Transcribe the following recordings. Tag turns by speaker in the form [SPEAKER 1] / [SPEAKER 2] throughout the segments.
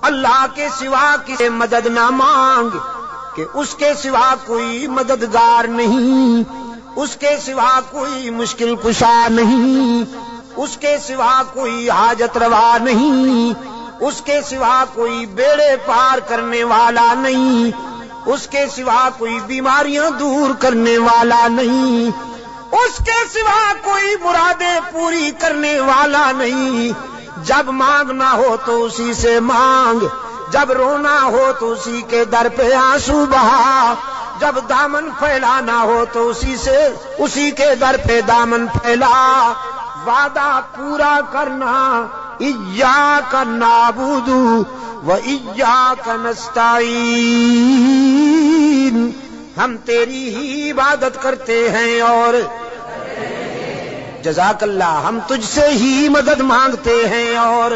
[SPEAKER 1] اللہ کے سوا کسی مدد نہ مانگ کہ اس کے سوا کوئی مددگار نہیں، اس کے سوا کوئی مشکل کشا نہیں، اس کے سوا کوئی حاجت روا نہیں، اس کے سوا کوئی بیڑے پار کرنے والا نہیں، اس کے سوا کوئی بیماریاں دور کرنے والا نہیں، اس کے سوا کوئی مرادیں پوری کرنے والا نہیں۔ جب مانگنا ہو تو اسی سے مانگ، جب رونا ہو تو اسی کے در پہ آنسو بہا، جب دامن پھیلانا ہو تو اسی کے در پہ دامن پھیلا۔ وعدہ پورا کرنا، ایاک نعبد و ایاک نستعین، ہم تیری ہی عبادت کرتے ہیں اور جزاک اللہ، ہم تجھ سے ہی مدد مانگتے ہیں اور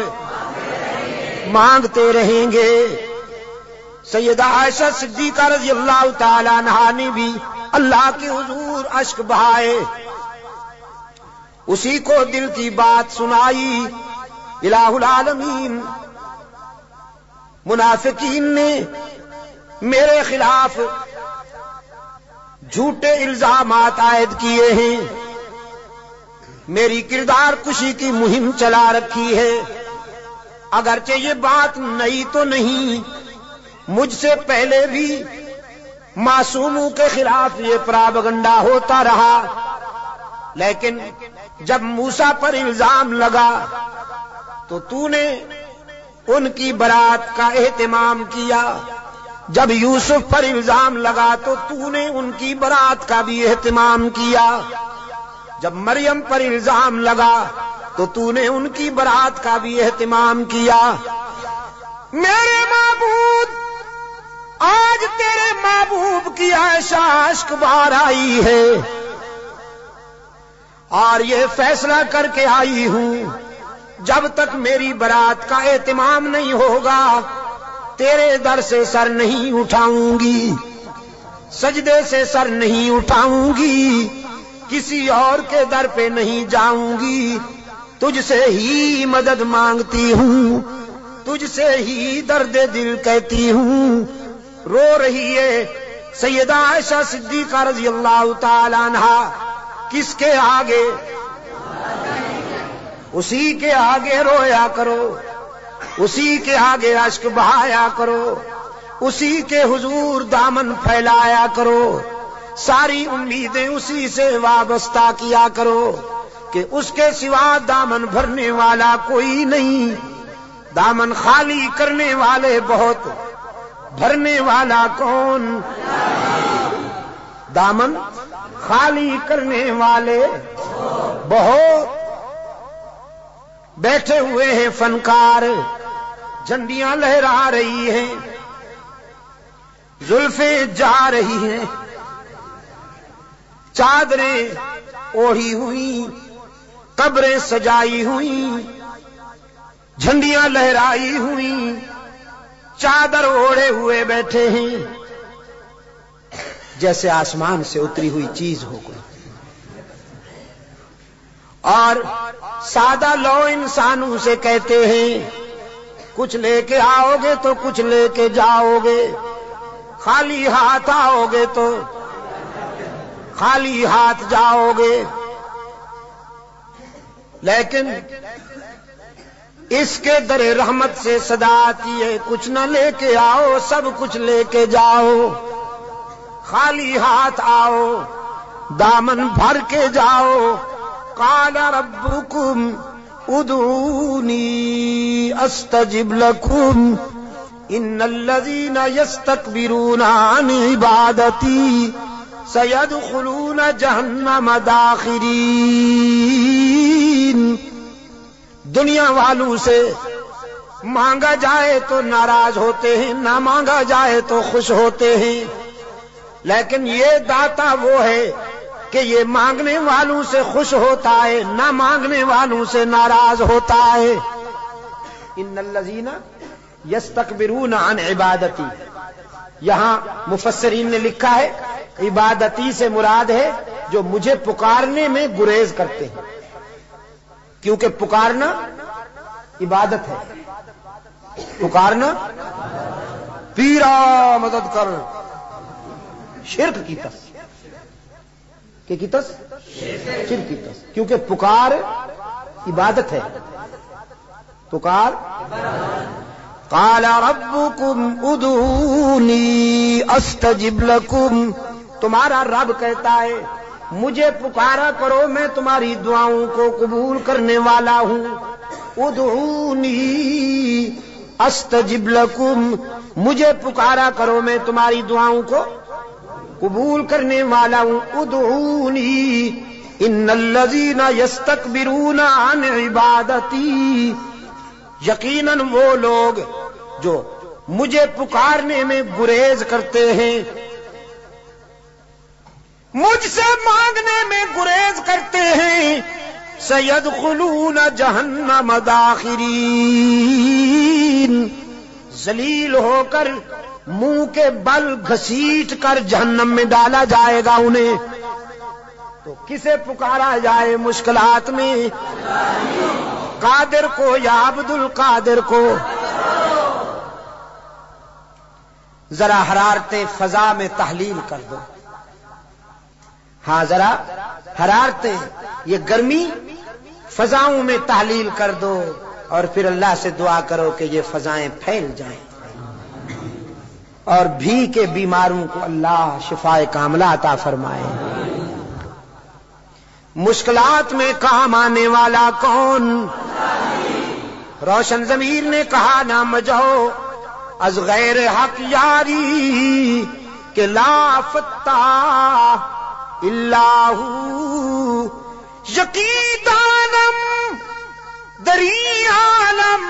[SPEAKER 1] مانگتے رہیں گے۔ سیدہ عائشہ صدیقہ رضی اللہ تعالی عنہا نے بھی اللہ کے حضور اشک بہائے، اسی کو دل کی بات سنائی۔ الہ العالمین، منافقین نے میرے خلاف جھوٹے الزامات عائد کیے ہیں، میری کردار کشی کی مہم چلا رکھی ہے۔ اگرچہ یہ بات نئی تو نہیں، مجھ سے پہلے بھی معصوموں کے خلاف یہ پراپگنڈا ہوتا رہا، لیکن جب موسیٰ پر الزام لگا تو نے ان کی برات کا اہتمام کیا، جب یوسف پر الزام لگا تو نے ان کی برات کا بھی اہتمام کیا، جب مریم پر الزام لگا تو نے ان کی برات کا بھی اہتمام کیا۔ میرے معبود، آج تیرے محبوب کی عائشہ اشک بار آئی ہے اور یہ فیصلہ کر کے آئی ہوں، جب تک میری برات کا اہتمام نہیں ہوگا تیرے در سے سر نہیں اٹھاؤں گی، سجدے سے سر نہیں اٹھاؤں گی، کسی اور کے در پہ نہیں جاؤں گی، تجھ سے ہی مدد مانگتی ہوں، تجھ سے ہی درد دل کہتی ہوں۔ رو رہی ہے سیدہ عائشہ صدیقہ رضی اللہ تعالی عنہا، کس کے آگے؟ اسی کے آگے رویا کرو، اسی کے آگے اشک بہایا کرو، اسی کے حضور دامن پھیلایا کرو، ساری امیدیں اسی سے وابستہ کیا کرو کہ اس کے سوا دامن بھرنے والا کوئی نہیں، دامن خالی کرنے والے بہت، بھرنے والا کون؟ دامن خالی کرنے والے بہت۔ بیٹھے ہوئے ہیں فنکار، جھنڈیاں لہرا رہی ہیں، زلفیں جا رہی ہیں، چادریں اوڑھی ہوئی، قبریں سجائی ہوئی، جھنڈیاں لہرائی ہوئی، چادر اوڑھے ہوئے بیٹھے ہیں، جیسے آسمان سے اتری ہوئی چیز ہو گئی۔ اور سادہ لو انسانوں سے کہتے ہیں کچھ لے کے آؤ گے تو کچھ لے کے جاؤ گے، خالی ہاتھ آؤ گے تو خالی ہاتھ جاؤ گے، لیکن اس کے در رحمت سے صدا آتی ہے کچھ نہ لے کے آؤ، سب کچھ لے کے جاؤ، خالی ہاتھ آؤ، دامن بھر کے جاؤ۔ قال ربکم ادعونی استجب لکم ان الذین یستکبرون عن عبادتی سیدخلون جہنم داخرین۔ دنیا والوں سے مانگا جائے تو ناراض ہوتے ہیں، نہ مانگا جائے تو خوش ہوتے ہیں، لیکن یہ داتا وہ ہے کہ یہ مانگنے والوں سے خوش ہوتا ہے، نہ مانگنے والوں سے ناراض ہوتا ہے۔ ان الذین یستکبرون عن عبادتی، یہاں مفسرین نے لکھا ہے عبادتی سے مراد ہے جو مجھے پکارنے میں گریز کرتے ہیں، کیونکہ پکارنا عبادت ہے۔ پکارنا پیرا مدد کر، شرک کی تس کی تس شرک کی تس، کیونکہ پکار عبادت ہے، پکار قال ربکم ادعونی استجب لکم، تمہارا رب کہتا ہے مجھے پکارا کرو میں تمہاری دعاؤں کو قبول کرنے والا ہوں، ادعونی استجب لکم، مجھے پکارا کرو میں تمہاری دعاؤں کو قبول کرنے والا ہوں، ادعونی ان الذین یستکبرون عن عبادتی، یقیناً وہ لوگ جو مجھے پکارنے میں گریز کرتے ہیں، مجھ سے مانگنے میں گریز کرتے ہیں، سیدخلون جہنم داخرین، ذلیل ہو کر منہ کے بل گھسیٹ کر جہنم میں ڈالا جائے گا انہیں۔ تو کسے پکارا جائے مشکلات میں؟ قادر کو یا عبد القادر کو؟ ذرا حرارت فضا میں تحلیل کر دو، ہاں ذرا حرارتیں، یہ گرمی فضاؤں میں تحلیل کر دو، اور پھر اللہ سے دعا کرو کہ یہ فضائیں پھیل جائیں اور بھی کے بیماروں کو اللہ شفائے کاملہ عطا فرمائے۔ مشکلات میں کام آنے والا کون؟ روشن ضمیر نے کہا نہ مجھو از غیر حق یاری کہ لا فتح الا ہو، یقین دانم دری عالم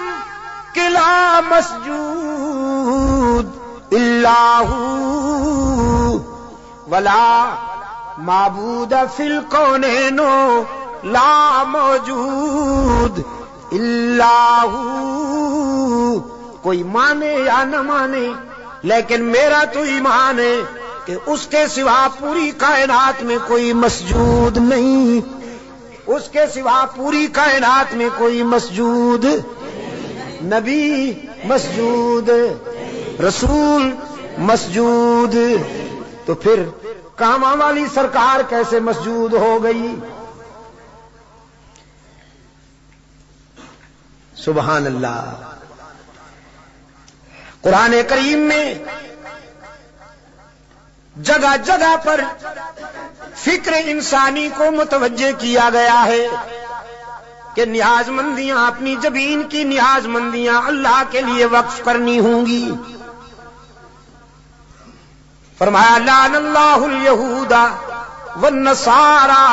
[SPEAKER 1] کہ لا مسجود الا ہو، ولا معبود فی الکونین لا موجود الا ہو، کوئی مانے یا نہ مانے لیکن میرا تو ایمان ہے کہ اس کے سوا پوری کائنات میں کوئی مسجود نہیں، اس کے سوا پوری کائنات میں کوئی مسجود، نبی مسجود، رسول مسجود، تو پھر کاماں والی سرکار کیسے مسجود ہو گئی؟ سبحان اللہ۔ قرآن کریم میں جگہ جگہ پر فکر انسانی کو متوجہ کیا گیا ہے کہ نیاز مندیاں، اپنی جبین کی نیاز مندیاں اللہ کے لیے وقف کرنی ہوں گی۔ فرمایا لعن اللہ الیہود والنصارى،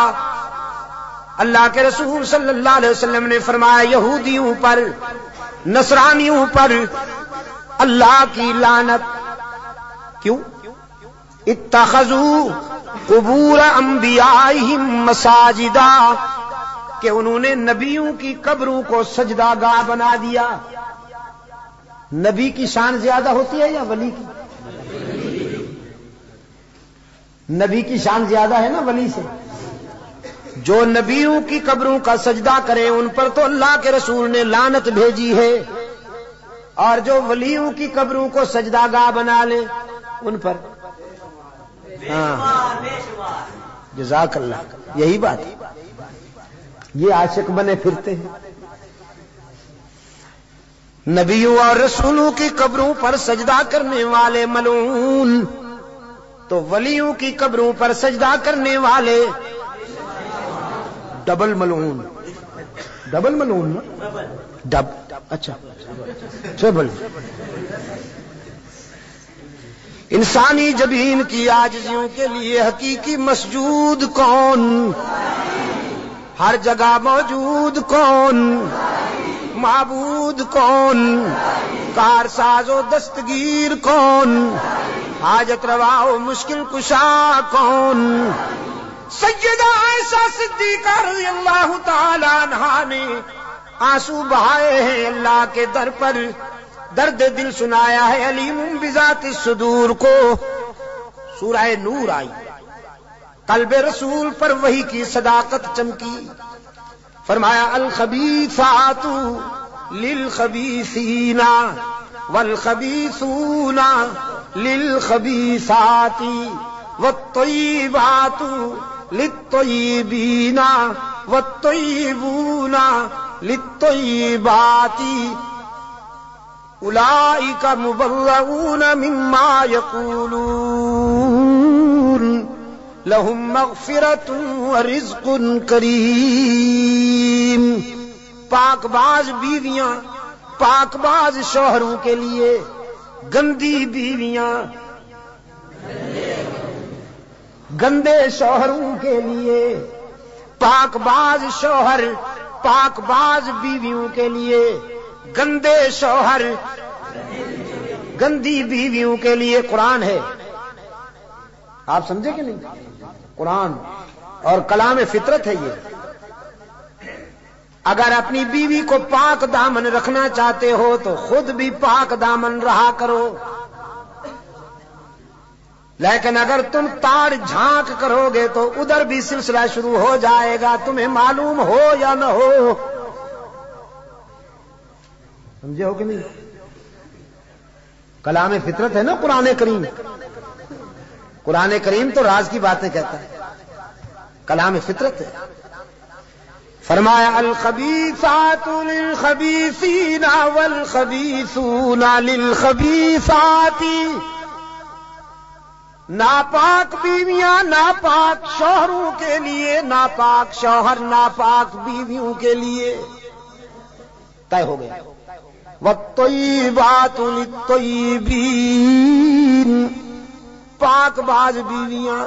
[SPEAKER 1] اللہ کے رسول صلی اللہ علیہ وسلم نے فرمایا یہودیوں پر، نصرانیوں پر اللہ کی لعنت۔ کیوں؟ اتخذوا قبور انبیائہم مساجدا، کہ انہوں نے نبیوں کی قبروں کو سجدہ گاہ بنا دیا۔ نبی کی شان زیادہ ہوتی ہے یا ولی کی؟ نبی کی شان زیادہ ہے نا ولی سے۔ جو نبیوں کی قبروں کا سجدہ کرے ان پر تو اللہ کے رسول نے لعنت بھیجی ہے، اور جو ولیوں کی قبروں کو سجدہ گاہ بنا لے ان پر، ہاں جزاک اللہ، یہی بات ہے، یہ عاشق بنے پھرتے ہیں۔ نبیوں اور رسولوں کی قبروں پر سجدہ کرنے والے ملعون، تو ولیوں کی قبروں پر سجدہ کرنے والے ڈبل ملعون۔ ڈبل ملعون نا؟ اچھا ٹربل۔ انسانی جبین کی عاجزیوں کے لیے حقیقی مسجود کون؟ ہر جگہ موجود کون؟ معبود کون؟ کارساز و دستگیر کون؟ حاجت روا و مشکل کشا کون؟ سیدہ عائشہ صدیقہ رضی اللہ تعالی عنہا نے آنسو بہائے ہیں اللہ کے در پر، درد دل سنایا ہے علیم بذات الصدور کو۔ سورہ نور آئی، قلب رسول پر وحی کی صداقت چمکی، فرمایا الخبیثات للخبیثین والخبیثون للخبیثات والطیبات للطیبین والطیبون للطیبات اولئک مبرؤون مما یقولون لہم مغفرۃ ورزق کریم. پاک باز بیویاں پاک باز شوہروں کے لیے، گندی بیویاں گندے شوہروں کے لیے، پاک باز شوہر پاک باز بیویوں کے لیے، گندے شوہر گندی بیویوں کے لیے قرآن ہے. آپ سمجھے کہ نہیں؟ قرآن اور کلام فطرت ہے یہ. اگر اپنی بیوی کو پاک دامن رکھنا چاہتے ہو تو خود بھی پاک دامن رہا کرو، لیکن اگر تم تاڑ جھانک کرو گے تو ادھر بھی سلسلہ شروع ہو جائے گا، تمہیں معلوم ہو یا نہ ہو. سمجھے ہو کہ نہیں؟ کلام فطرت ہے نا قرآن کریم. قرآن کریم تو راز کی باتیں کہتا ہے، کلام فطرت ہے. فرمایا الخبیثات للخبیثین والخبیثون للخبیثات. ناپاک بیویاں ناپاک شوہروں کے لیے، ناپاک شوہر ناپاک بیویوں کے لیے. طے ہو گیا. والطیبات للطیبین. پاک باز بیویاں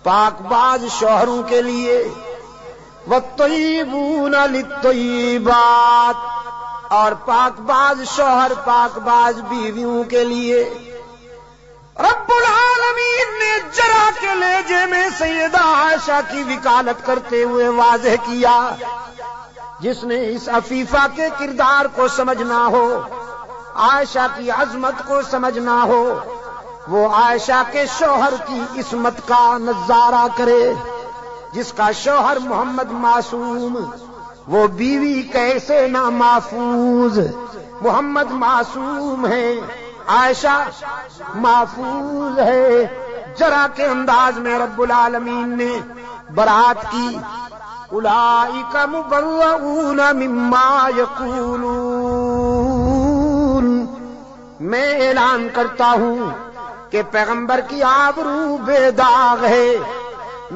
[SPEAKER 1] پاک باز شوہروں کے لیے، والطیبون للطیبات، اور پاک باز شوہر پاک باز بیویوں کے لیے. رب العالمین نے جرا کے لہجے میں سیدہ عائشہ کی وکالت کرتے ہوئے واضح کیا. جس نے اس عفیفہ کے کردار کو سمجھنا ہو، عائشہ کی عظمت کو سمجھنا ہو، وہ عائشہ کے شوہر کی عصمت کا نظارہ کرے. جس کا شوہر محمد معصوم، وہ بیوی کیسے نہ محفوظ. محمد معصوم ہے، عائشہ محفوظ ہے. جرا کے انداز میں رب العالمین نے برات کی. اولئک مبرؤون مما یقولون. میں اعلان کرتا ہوں کہ پیغمبر کی آبرو بے داغ ہے،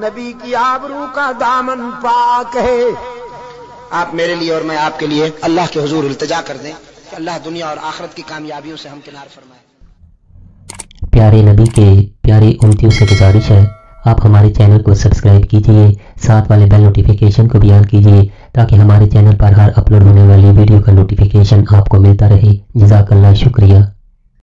[SPEAKER 1] نبی کی آبرو کا دامن پاک ہے. آپ میرے لیے اور میں آپ کے لیے اللہ کے حضور التجا کر دیں کہ اللہ دنیا اور آخرت کی کامیابیوں سے ہمکنار فرمائے.
[SPEAKER 2] پیارے نبی کے پیاری امتیوں سے گزارش ہے، آپ ہمارے چینل کو سبسکرائب کیجئے، ساتھ والے بیل نوٹیفیکیشن کو بھی آن کیجئے تاکہ ہمارے چینل پر ہر اپلوڈ ہونے والی ویڈیو کا نوٹیفیکیشن آپ کو ملتا رہے. جزاک اللہ، شکریہ.